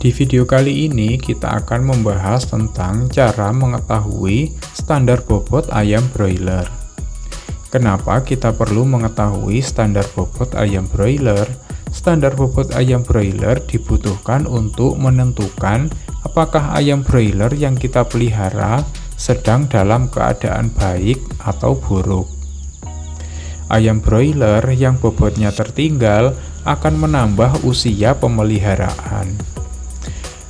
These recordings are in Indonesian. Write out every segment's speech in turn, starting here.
Di video kali ini kita akan membahas tentang cara mengetahui standar bobot ayam broiler. Kenapa kita perlu mengetahui standar bobot ayam broiler? Standar bobot ayam broiler dibutuhkan untuk menentukan apakah ayam broiler yang kita pelihara sedang dalam keadaan baik atau buruk. Ayam broiler yang bobotnya tertinggal akan menambah usia pemeliharaan.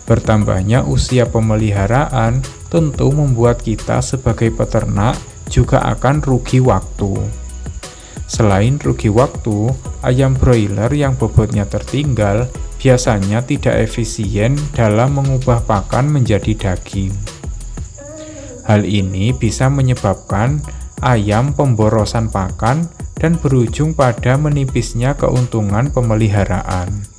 Bertambahnya usia pemeliharaan tentu membuat kita sebagai peternak juga akan rugi waktu. Selain rugi waktu, ayam broiler yang bobotnya tertinggal biasanya tidak efisien dalam mengubah pakan menjadi daging. Hal ini bisa menyebabkan ayam pemborosan pakan dan berujung pada menipisnya keuntungan pemeliharaan.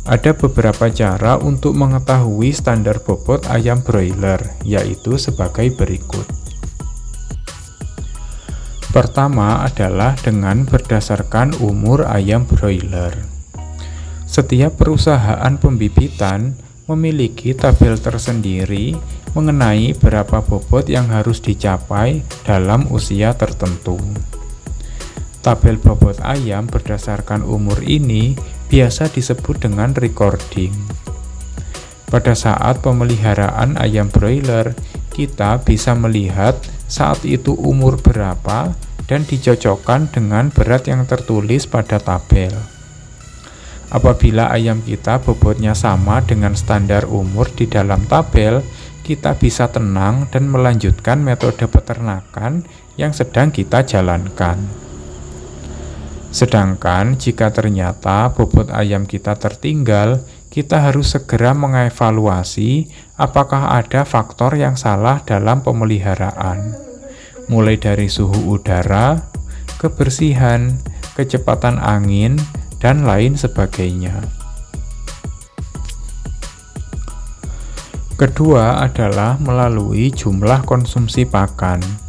Ada beberapa cara untuk mengetahui standar bobot ayam broiler, yaitu sebagai berikut. Pertama adalah dengan berdasarkan umur ayam broiler. Setiap perusahaan pembibitan memiliki tabel tersendiri mengenai berapa bobot yang harus dicapai dalam usia tertentu. Tabel bobot ayam berdasarkan umur ini biasa disebut dengan recording. Pada saat pemeliharaan ayam broiler, kita bisa melihat saat itu umur berapa dan dicocokkan dengan berat yang tertulis pada tabel. Apabila ayam kita bobotnya sama dengan standar umur di dalam tabel, kita bisa tenang dan melanjutkan metode peternakan yang sedang kita jalankan. Sedangkan jika ternyata bobot ayam kita tertinggal, kita harus segera mengevaluasi apakah ada faktor yang salah dalam pemeliharaan, mulai dari suhu udara, kebersihan, kecepatan angin, dan lain sebagainya. Kedua adalah melalui jumlah konsumsi pakan.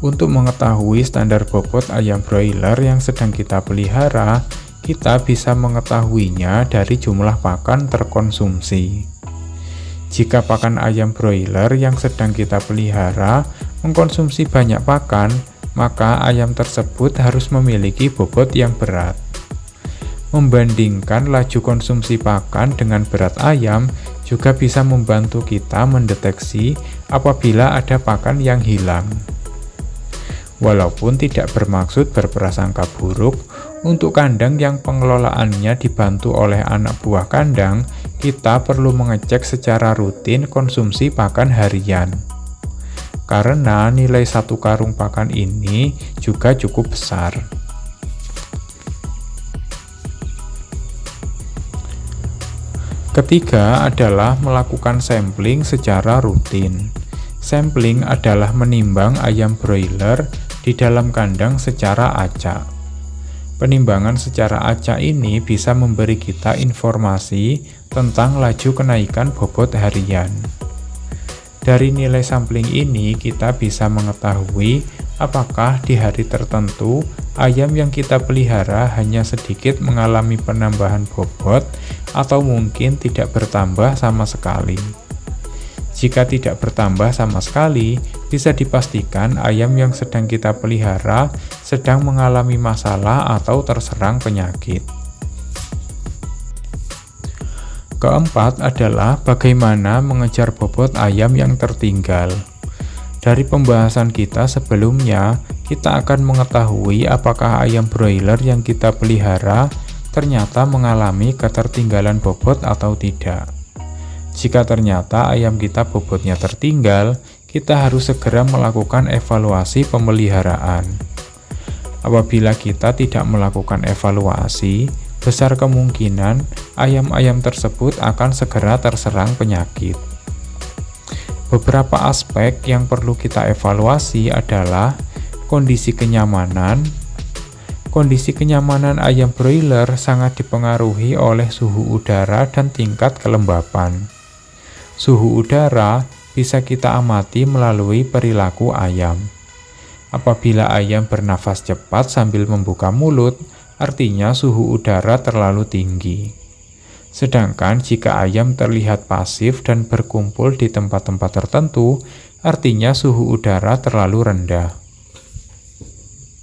Untuk mengetahui standar bobot ayam broiler yang sedang kita pelihara, kita bisa mengetahuinya dari jumlah pakan terkonsumsi. Jika pakan ayam broiler yang sedang kita pelihara mengkonsumsi banyak pakan, maka ayam tersebut harus memiliki bobot yang berat. Membandingkan laju konsumsi pakan dengan berat ayam juga bisa membantu kita mendeteksi apabila ada pakan yang hilang. Walaupun tidak bermaksud berprasangka buruk, untuk kandang yang pengelolaannya dibantu oleh anak buah kandang, kita perlu mengecek secara rutin konsumsi pakan harian. Karena nilai satu karung pakan ini juga cukup besar. Ketiga adalah melakukan sampling secara rutin. Sampling adalah menimbang ayam broiler di dalam kandang secara acak. Penimbangan secara acak ini bisa memberi kita informasi tentang laju kenaikan bobot harian. Dari nilai sampling ini kita bisa mengetahui apakah di hari tertentu ayam yang kita pelihara hanya sedikit mengalami penambahan bobot atau mungkin tidak bertambah sama sekali. Jika tidak bertambah sama sekali, bisa dipastikan ayam yang sedang kita pelihara sedang mengalami masalah atau terserang penyakit. Keempat adalah bagaimana mengejar bobot ayam yang tertinggal. Dari pembahasan kita sebelumnya, kita akan mengetahui apakah ayam broiler yang kita pelihara ternyata mengalami ketertinggalan bobot atau tidak. Jika ternyata ayam kita bobotnya tertinggal, kita harus segera melakukan evaluasi pemeliharaan. Apabila kita tidak melakukan evaluasi, besar kemungkinan ayam-ayam tersebut akan segera terserang penyakit. Beberapa aspek yang perlu kita evaluasi adalah kondisi kenyamanan. Kondisi kenyamanan ayam broiler sangat dipengaruhi oleh suhu udara dan tingkat kelembapan. Suhu udara bisa kita amati melalui perilaku ayam. Apabila ayam bernafas cepat sambil membuka mulut, artinya suhu udara terlalu tinggi. Sedangkan jika ayam terlihat pasif dan berkumpul di tempat-tempat tertentu, artinya suhu udara terlalu rendah.